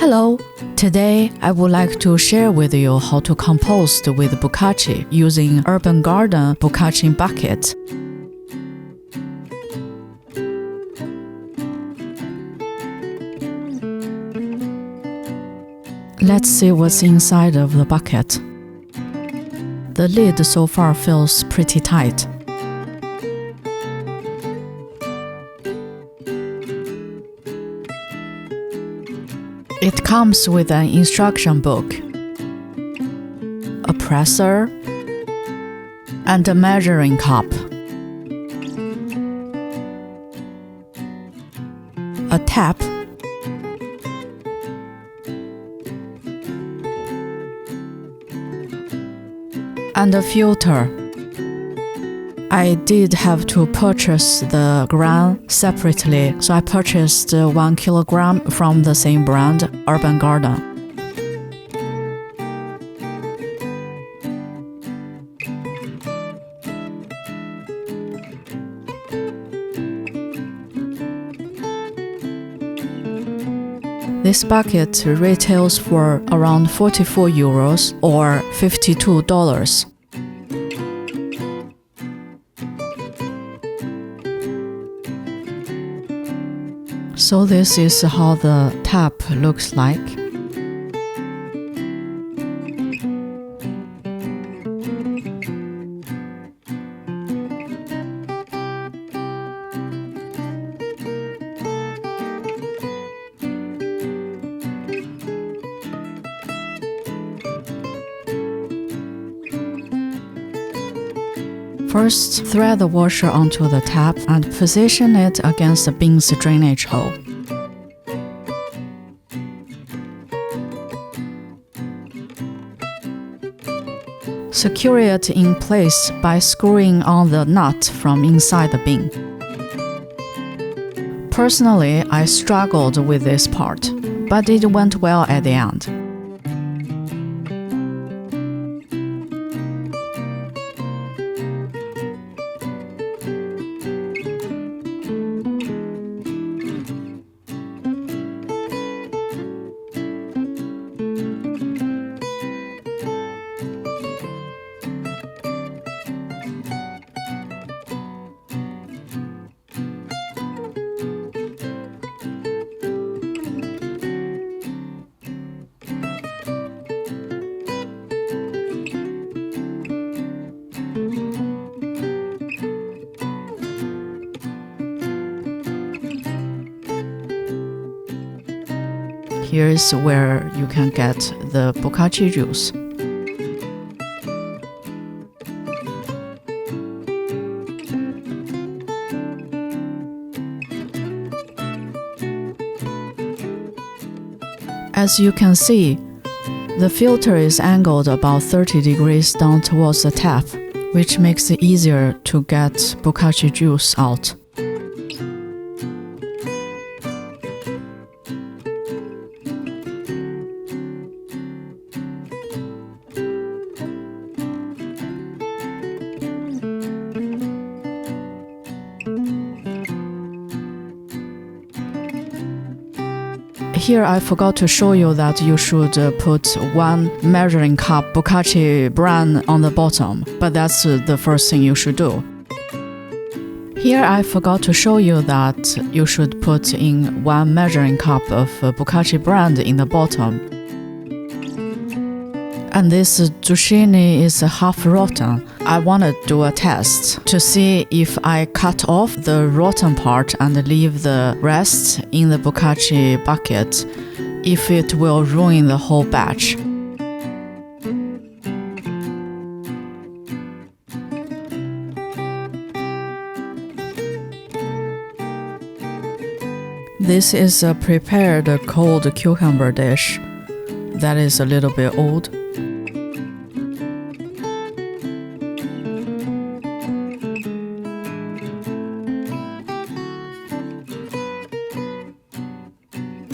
Hello! Today, I would like to share with you how to compost with Bokashi using Urban Garden Bokashi bucket. Let's see what's inside of the bucket. The lid so far feels pretty tight. It comes with an instruction book, a presser, and a measuring cup. A tap, and a filter. I did have to purchase the grain separately, so I purchased 1 kilogram from the same brand, Urban Garden. This bucket retails for around 44 euros or $52. So this is how the tap looks like. First, thread the washer onto the tap and position it against the bean's drainage hole. Secure it in place by screwing on the nut from inside the bean. Personally, I struggled with this part, but it went well at the end. Here's where you can get the Bokashi juice. As you can see, the filter is angled about 30 degrees down towards the tap, which makes it easier to get Bokashi juice out. Here I forgot to show you that you should put 1 measuring cup Bokashi brand on the bottom, but that's the first thing you should do. Here I forgot to show you that you should put in 1 measuring cup of Bokashi brand in the bottom. And this zucchini is half rotten. I want to do a test to see if I cut off the rotten part and leave the rest in the Bokashi bucket, if it will ruin the whole batch. This is a prepared cold cucumber dish that is a little bit old.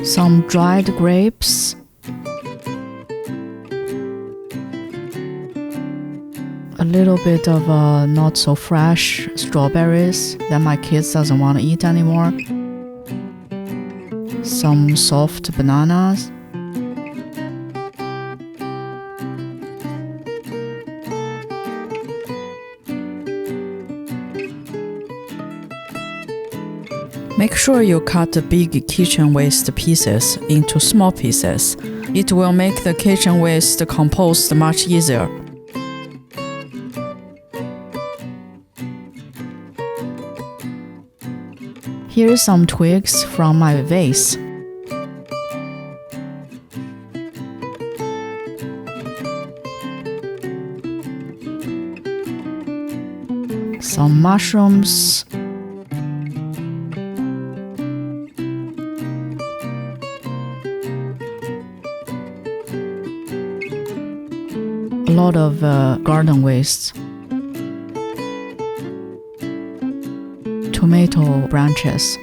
Some dried grapes, a little bit of not so fresh strawberries that my kids doesn't want to eat anymore, some soft bananas, Make sure you cut the big kitchen waste pieces into small pieces. It will make the kitchen waste compost much easier. Here are some twigs from my vase. Some mushrooms. A lot of garden waste. Tomato branches.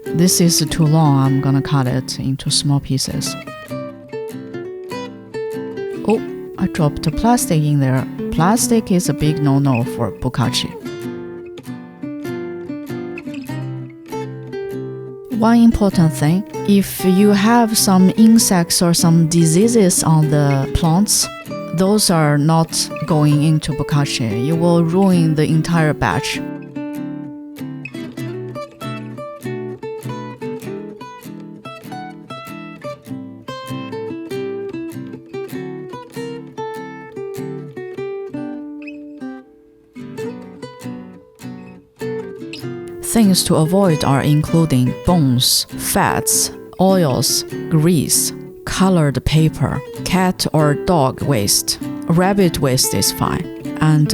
This is too long, I'm gonna cut it into small pieces. Oh, I dropped plastic in there. Plastic is a big no-no for bokashi. One important thing, if you have some insects or some diseases on the plants, those are not going into bokashi. You will ruin the entire batch. Things to avoid are including bones, fats, oils, grease, colored paper, cat or dog waste. Rabbit waste is fine. And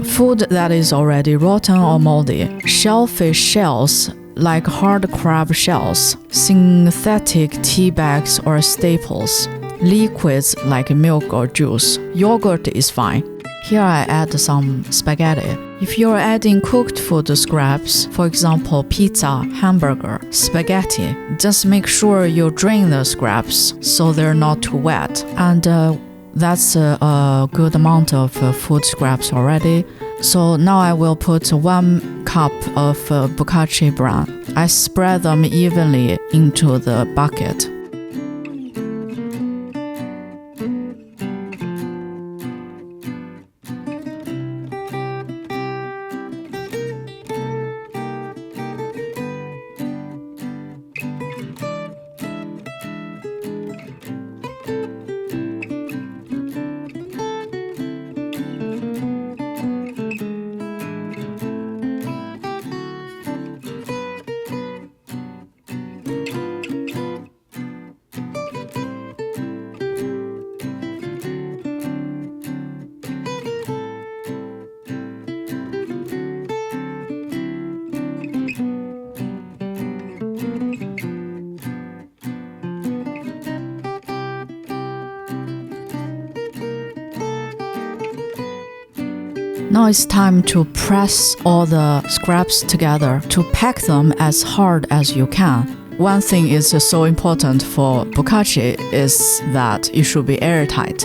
food that is already rotten or moldy. Shellfish shells like hard crab shells, synthetic tea bags or staples, liquids like milk or juice. Yogurt is fine. Here I add some spaghetti. If you're adding cooked food scraps, for example pizza, hamburger, spaghetti, just make sure you drain the scraps so they're not too wet. And that's a good amount of food scraps already. So now I will put 1 cup of bokashi bran. I spread them evenly into the bucket. Now it's time to press all the scraps together to pack them as hard as you can. One thing is so important for bokashi is that it should be airtight.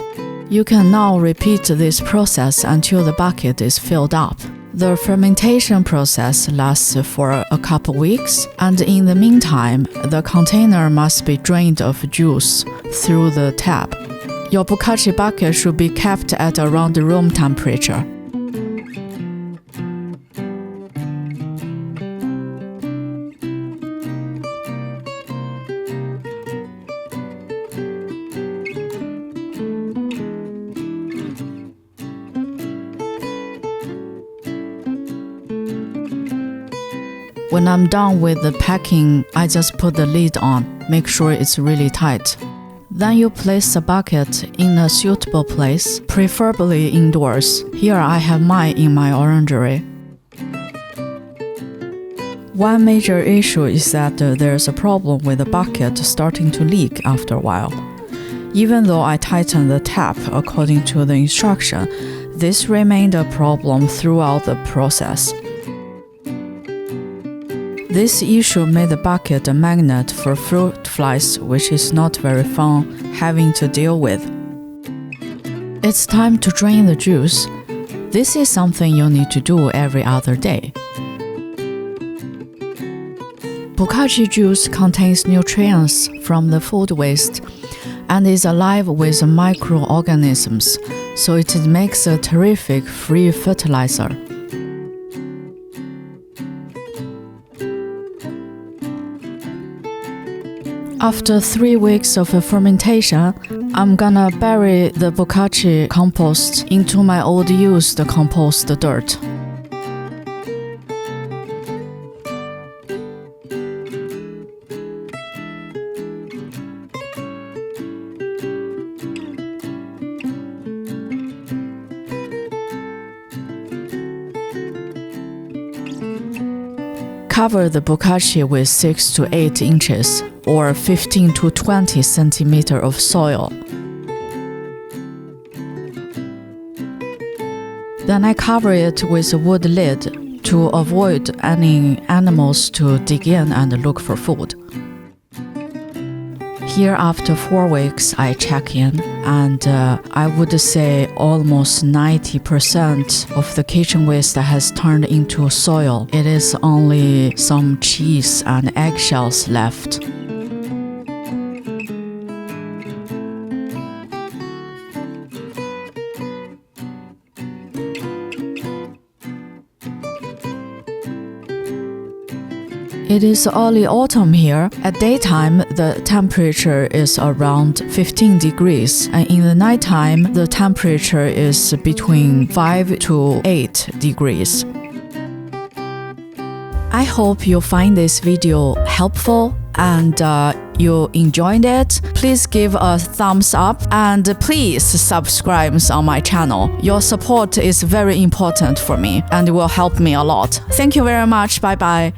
You can now repeat this process until the bucket is filled up. The fermentation process lasts for a couple weeks, and in the meantime, the container must be drained of juice through the tap. Your bokashi bucket should be kept at around room temperature. When I'm done with the packing, I just put the lid on, make sure it's really tight. Then you place the bucket in a suitable place, preferably indoors. Here I have mine in my orangery. One major issue is that there's a problem with the bucket starting to leak after a while. Even though I tightened the tap according to the instruction, this remained a problem throughout the process. This issue made the bucket a magnet for fruit flies, which is not very fun having to deal with. It's time to drain the juice. This is something you need to do every other day. Bokashi juice contains nutrients from the food waste, and is alive with microorganisms, so it makes a terrific free fertilizer. After 3 weeks of fermentation, I'm gonna bury the Bokashi compost into my old used compost dirt. Cover the bokashi with 6 to 8 inches or 15 to 20 centimeters of soil. Then I cover it with a wood lid to avoid any animals to dig in and look for food. Here, after 4 weeks, I check in, and I would say almost 90% of the kitchen waste has turned into soil. It is only some cheese and eggshells left. It is early autumn here. At daytime, the temperature is around 15 degrees, and in the nighttime, the temperature is between 5 to 8 degrees. I hope you find this video helpful and you enjoyed it. Please give a thumbs up and please subscribe on my channel. Your support is very important for me and will help me a lot. Thank you very much. Bye bye.